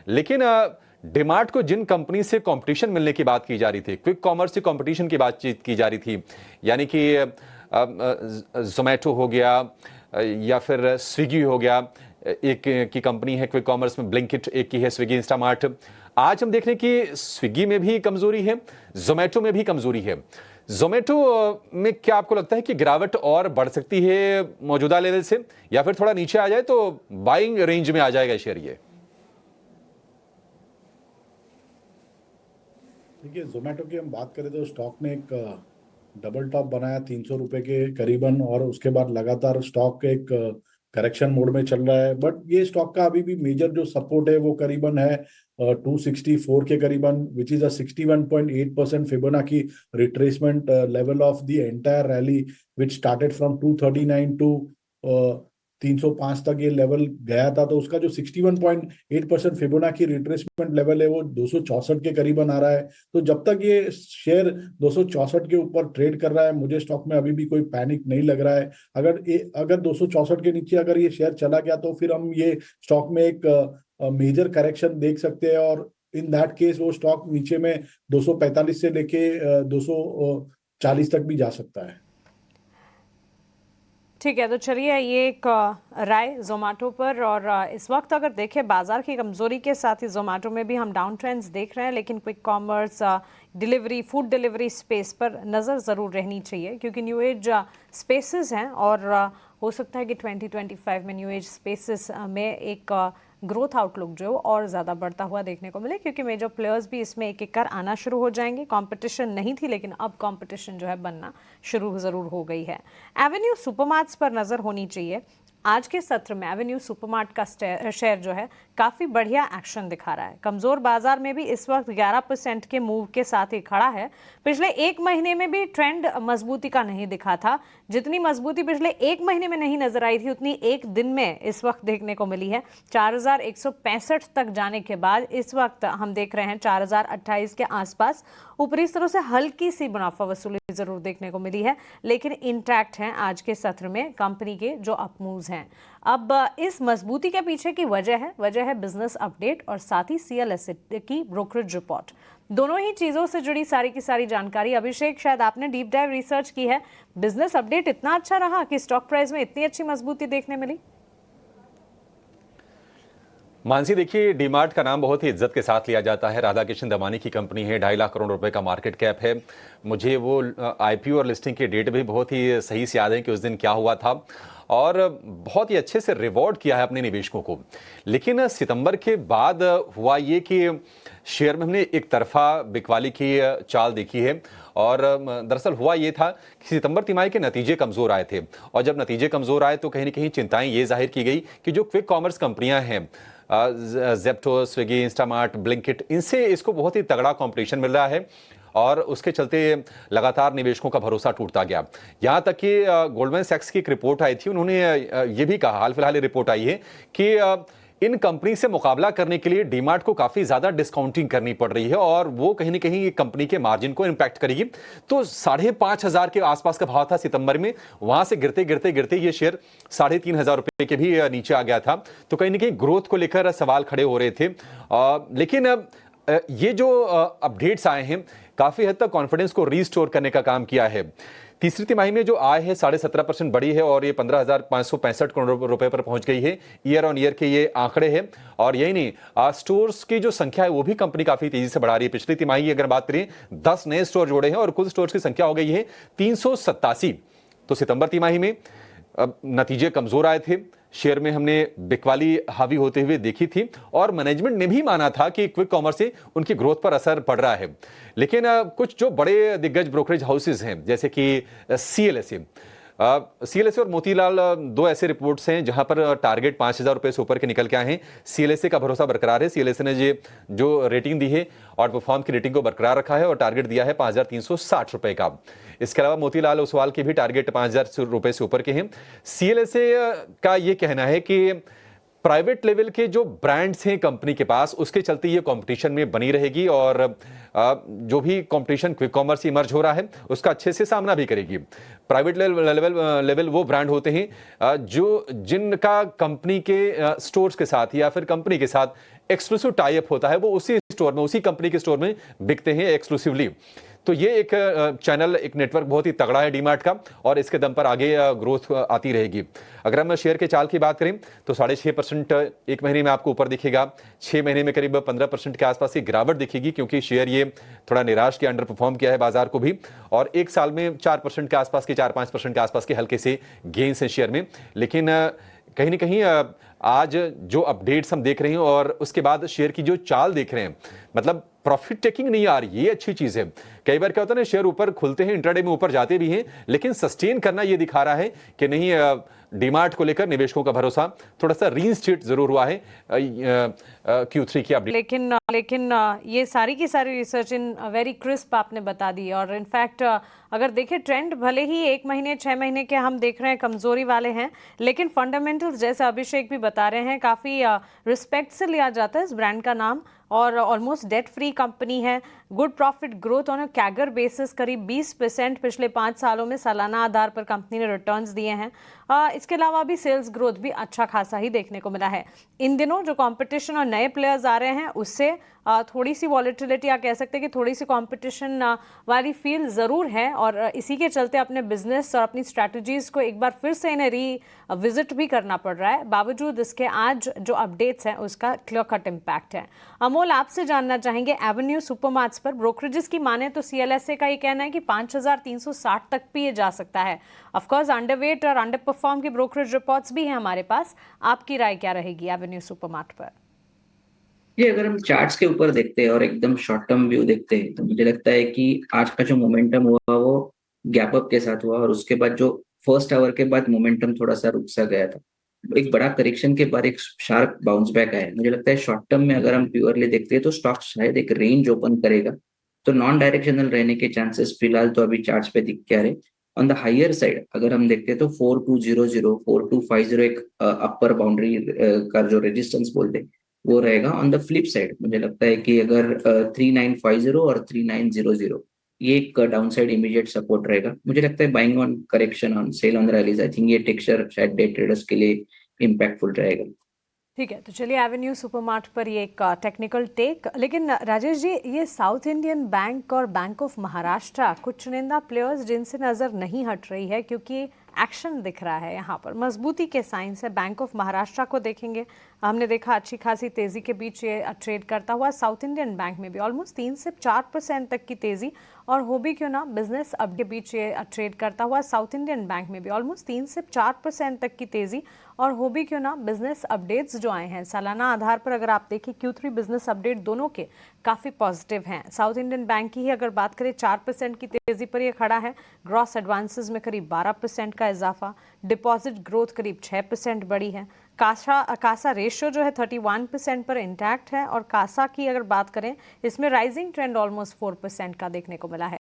लेकिन डीमार्ट को जिन कंपनी से कंपटीशन मिलने की बात की जा रही थी, क्विक कॉमर्स से कंपटीशन की बातचीत की जा रही थी, यानी कि जोमेटो हो गया या फिर स्विगी हो गया, एक की कंपनी है क्विक कॉमर्स में ब्लिंकिट, एक की है स्विगी इंस्टामार्ट। आज हम देख रहे हैं कि स्विगी में भी कमजोरी है, जोमेटो में भी कमजोरी है। जोमेटो में क्या आपको लगता है कि गिरावट और बढ़ सकती है मौजूदा लेवल से, या फिर थोड़ा नीचे आ जाए तो बाइंग रेंज में आ जाएगा शेयर ये? देखिए, जोमेटो की हम बात करें तो स्टॉक ने एक डबल टॉप बनाया 300 रुपए के करीबन, और उसके बाद लगातार स्टॉक एक करेक्शन मोड में चल रहा है। बट ये स्टॉक का अभी भी मेजर जो सपोर्ट है वो करीबन है 264 के करीबन, which is a 61.8% Fibonacci retracement level of the entire rally, which started from 239 to 305 तक ये लेवल गया था। तो उसका जो 61.8% फिबोनाची रिट्रेसमेंट लेवल है वो 264 के करीबन आ रहा है। तो जब तक ये शेयर 264 के ऊपर ट्रेड कर रहा है, मुझे स्टॉक में अभी भी कोई पैनिक नहीं लग रहा है। अगर 264 के नीचे अगर ये शेयर चला गया तो फिर हम ये स्टॉक में एक मेजर करेक्शन देख सकते हैं, और इन दैट केस वो स्टॉक नीचे में 245 से लेके 240 तक भी जा सकता है। ठीक है, तो चलिए ये एक राय जोमेटो पर। और इस वक्त अगर देखें बाजार की कमजोरी के साथ ही जोमेटो में भी हम डाउन ट्रेंड्स देख रहे हैं, लेकिन quick commerce, delivery, food delivery space पर नज़र ज़रूर रहनी चाहिए, क्योंकि न्यू एज स्पेसेस हैं और हो सकता है कि 2025 में न्यू एज स्पेसेस में एक ग्रोथ आउटलुक जो और ज़्यादा बढ़ता हुआ देखने को मिले, क्योंकि मेजर प्लेयर्स भी इसमें एक एक कर आना शुरू हो जाएंगे। कंपटीशन नहीं थी, लेकिन अब कंपटीशन जो है बनना शुरू ज़रूर हो गई है। एवेन्यू सुपरमार्ट्स पर नज़र होनी चाहिए। आज के सत्र में एवेन्यू सुपरमार्ट का शेयर जो है काफ़ी बढ़िया एक्शन दिखा रहा है। कमज़ोर बाजार में भी इस वक्त 11% के मूव के साथ ही खड़ा है। पिछले एक महीने में भी ट्रेंड मजबूती का नहीं दिखा था। जितनी मजबूती पिछले एक महीने में नहीं नजर आई थी, उतनी एक दिन में इस वक्त देखने को मिली है। 4165 तक जाने के बाद इस वक्त हम देख रहे हैं 4028 के आसपास ऊपरी स्तरों से हल्की सी मुनाफा वसूली जरूर देखने को मिली है, लेकिन इंटैक्ट हैं आज के सत्र में कंपनी के जो अपमूव्स हैं। अब इस मजबूती के पीछे की वजह है बिजनेस अपडेट और साथ ही CLSA की ब्रोकरेज रिपोर्ट। दोनों ही चीजों से जुड़ी सारी की सारी जानकारी। अभिषेक, शायद आपने डीप डाइव रिसर्च की है, बिजनेस अपडेट इतना अच्छा रहा कि स्टॉक प्राइस में इतनी अच्छी मजबूती देखने मिली। मानसी, देखिए, डीमार्ट का नाम बहुत ही इज्जत के साथ लिया जाता है। राधा कृष्ण दमानी की कंपनी है, 2.5 लाख करोड़ रुपए का मार्केट कैप है। मुझे वो IPO और लिस्टिंग की डेट भी बहुत ही सही से याद है कि उस दिन क्या हुआ था, और बहुत ही अच्छे से रिवॉर्ड किया है अपने निवेशकों को। लेकिन सितंबर के बाद हुआ ये कि शेयर में हमने एक तरफा बिकवाली की चाल देखी है। और दरअसल हुआ ये था कि सितंबर तिमाही के नतीजे कमजोर आए थे, और जब नतीजे कमजोर आए तो कहीं ना कहीं चिंताएं ये जाहिर की गई कि जो क्विक कॉमर्स कंपनियां हैं, जेप्टो, स्विगी, इंस्टामार्ट, ब्लिंकिट, इनसे इसको बहुत ही तगड़ा कंपटीशन मिल रहा है, और उसके चलते लगातार निवेशकों का भरोसा टूटता गया। यहां तक कि गोल्डमैन सैक्स की एक रिपोर्ट आई थी, उन्होंने ये भी कहा, हाल फिलहाल रिपोर्ट आई है कि इन कंपनी से मुकाबला करने के लिए डीमार्ट को काफी ज्यादा डिस्काउंटिंग करनी पड़ रही है, और वो कहीं ना कहीं कंपनी के मार्जिन को इंपैक्ट करेगी। तो 5,500 के आसपास का भाव था सितंबर में, वहां से गिरते गिरते गिरते ये शेयर 3,500 रुपए के भी नीचे आ गया था। तो कहीं ना कहीं ग्रोथ को लेकर सवाल खड़े हो रहे थे। लेकिन ये जो अपडेट्स आए हैं काफी हद तक कॉन्फिडेंस को रीस्टोर करने का काम किया है। तीसरी तिमाही में जो आय है 17.5% बढ़ी है, और ये 15,565 करोड़ रुपए पर पहुंच गई है। ईयर ऑन ईयर के ये आंकड़े हैं। और यही नहीं, स्टोर्स की जो संख्या है वो भी कंपनी काफी तेजी से बढ़ा रही है। पिछली तिमाही अगर बात करें, 10 नए स्टोर जोड़े हैं और कुल स्टोर्स की संख्या हो गई है 387। तो सितंबर तिमाही में नतीजे कमजोर आए थे, शेयर में हमने बिकवाली हावी होते हुए देखी थी, और मैनेजमेंट ने भी माना था कि क्विक कॉमर्स से उनकी ग्रोथ पर असर पड़ रहा है। लेकिन कुछ जो बड़े दिग्गज ब्रोकरेज हाउसेज हैं, जैसे कि CLSA और मोतीलाल, दो ऐसे रिपोर्ट्स हैं जहां पर टारगेट 5,000 रुपए से ऊपर के निकल के आए हैं। CLSA का भरोसा बरकरार है। CLSA ने जो रेटिंग दी है और परफॉर्म की रेटिंग को बरकरार रखा है, और टारगेट दिया है 5,360 रुपए का। इसके अलावा मोतीलाल ओसवाल के भी टारगेट 5,000 रुपए से ऊपर के हैं। CLSA का यह कहना है कि प्राइवेट लेवल के जो ब्रांड्स हैं कंपनी के पास, उसके चलते ये कंपटीशन में बनी रहेगी, और जो भी कंपटीशन क्विक कॉमर्स इमर्ज हो रहा है उसका अच्छे से सामना भी करेगी। प्राइवेट लेवल वो ब्रांड होते हैं जो जिनका कंपनी के स्टोर्स के साथ या फिर कंपनी के साथ एक्सक्लूसिव टाई अप होता है, वो उसी स्टोर में, उसी कंपनी के स्टोर में बिकते हैं एक्सक्लूसिवली। तो ये एक चैनल, एक नेटवर्क बहुत ही तगड़ा है डीमार्ट का, और इसके दम पर आगे ग्रोथ आती रहेगी। अगर हम शेयर के चाल की बात करें तो 6.5% एक महीने में आपको ऊपर दिखेगा, 6 महीने में करीब 15% के आसपास की गिरावट दिखेगी, क्योंकि शेयर ये थोड़ा निराश किया, अंडर परफॉर्म किया है बाजार को भी, और एक साल में 4% के आसपास के, 4-5% के आसपास के हल्के से गेन्स हैं शेयर में। लेकिन कहीं ना कहीं आज जो अपडेट्स हम देख रहे हैं और उसके बाद शेयर की जो चाल देख रहे हैं, मतलब प्रॉफिट टेकिंग नहीं आ रही, ये अच्छी चीज है। कई बार क्या होता है ना, शेयर ऊपर खुलते हैं, इंट्राडे में ऊपर जाते भी हैं, लेकिन सस्टेन करना ये दिखा रहा है कि नहीं, डीमार्ट को लेकर निवेशकों का भरोसा थोड़ा सा रीइंस्टेट जरूर हुआ है Q3 की अपडेट। लेकिन ये सारी की सारी रिसर्च इन वेरी क्रिस्प आपने बता दी, और इनफैक्ट अगर देखें ट्रेंड भले ही 1 महीने 6 महीने के हम देख रहे हैं कमजोरी वाले हैं, लेकिन फंडामेंटल्स जैसे अभिषेक भी बता रहे हैं काफी रिस्पेक्ट से लिया जाता है इस ब्रांड का नाम, और ऑलमोस्ट डेट फ्री कंपनी है। Good profit growth on a CAGR basis करीब 20% पिछले 5 सालों में सालाना आधार पर कंपनी ने रिटर्न्स दिए हैं। इसके अलावा भी सेल्स ग्रोथ भी अच्छा खासा ही देखने को मिला है। इन दिनों जो कंपटीशन और नए प्लेयर्स आ रहे हैं उससे थोड़ी सी वॉलेटिलिटी, या कह सकते हैं कि थोड़ी सी कंपटीशन वाली फील ज़रूर है, और इसी के चलते अपने बिजनेस और अपनी स्ट्रैटेजीज को एक बार फिर से इन्हें विजिट भी करना पड़ रहा है। बावजूद इसके आज जो अपडेट्स हैं उसका क्लियर कट इम्पैक्ट है। अमोल, आपसे जानना चाहेंगे एवेन्यू सुपरमार्ट्स पर ब्रोकरेजेस की माने तो CLSA का ये कहना है कि 5360 तक भी ये जा सकता है। ऑफकोर्स अंडरवेट और अंडर परफॉर्म की ब्रोकरेज रिपोर्ट्स भी हैं हमारे पास। आपकी राय क्या रहेगी एवेन्यू सुपरमार्ट पर? ये अगर हम चार्ट्स के ऊपर देखते हैं और एकदम शॉर्ट टर्म व्यू देखते हैं तो मुझे लगता है कि आज का जो मोमेंटम हुआ वो गैप अप के साथ हुआ, और उसके बाद जो फर्स्ट आवर के बाद मोमेंटम थोड़ा सा रुक सा गया था। एक बड़ा करेक्शन के बाद एक शार्प बाउंस बैक आया। मुझे लगता है शॉर्ट टर्म में अगर हम प्योरली देखते हैं तो स्टॉक शायद एक रेंज ओपन करेगा, तो नॉन डायरेक्शनल रहने के चांसेस फिलहाल तो अभी चार्ट्स पे दिख क्या रहे। ऑन द हायर साइड अगर हम देखते हैं तो 4200 4250 एक अपर बाउंड्री का जो रेजिस्टेंस बोलते हैं वो रहेगा। ऑन द फ्लिप साइड मुझे लगता है कि अगर 3950 और 3900 ये एक डाउन साइड इमीडिएट सपोर्ट रहेगा। मुझे लगता है buying on correction on sale on rallies, I think ये टेक्सचर शायद डे ट्रेडर्स के लिए इम्पैक्टफुल रहेगा। ठीक है, तो चलिए एवेन्यू सुपरमार्ट पर ये एक टेक्निकल टेक। लेकिन राजेश जी, ये साउथ इंडियन बैंक और बैंक ऑफ महाराष्ट्र कुछ चुनिंदा प्लेयर्स जिनसे नज़र नहीं हट रही है, क्योंकि एक्शन दिख रहा है यहाँ पर, मजबूती के साइंस है। बैंक ऑफ महाराष्ट्र को देखेंगे, हमने देखा अच्छी खासी तेज़ी के बीच ये ट्रेड करता हुआ। साउथ इंडियन बैंक में भी ऑलमोस्ट 3 से 4% तक की तेज़ी, और हो भी क्यों ना बिजनेस अब के बीच ये ट्रेड करता हुआ। साउथ इंडियन बैंक में भी ऑलमोस्ट 3 से 4% तक की तेज़ी, और हो भी क्यों ना बिजनेस अपडेट्स जो आए हैं सालाना आधार पर, अगर आप देखें Q3 बिजनेस अपडेट दोनों के काफ़ी पॉजिटिव हैं। साउथ इंडियन बैंक की ही अगर बात करें 4% की तेज़ी पर ये खड़ा है। ग्रॉस एडवांसेस में करीब 12% का इजाफा, डिपॉजिट ग्रोथ करीब 6% बढ़ी है। कासा रेशियो जो है 31% पर इंटैक्ट है, और कासा की अगर बात करें इसमें राइजिंग ट्रेंड ऑलमोस्ट 4% का देखने को मिला है।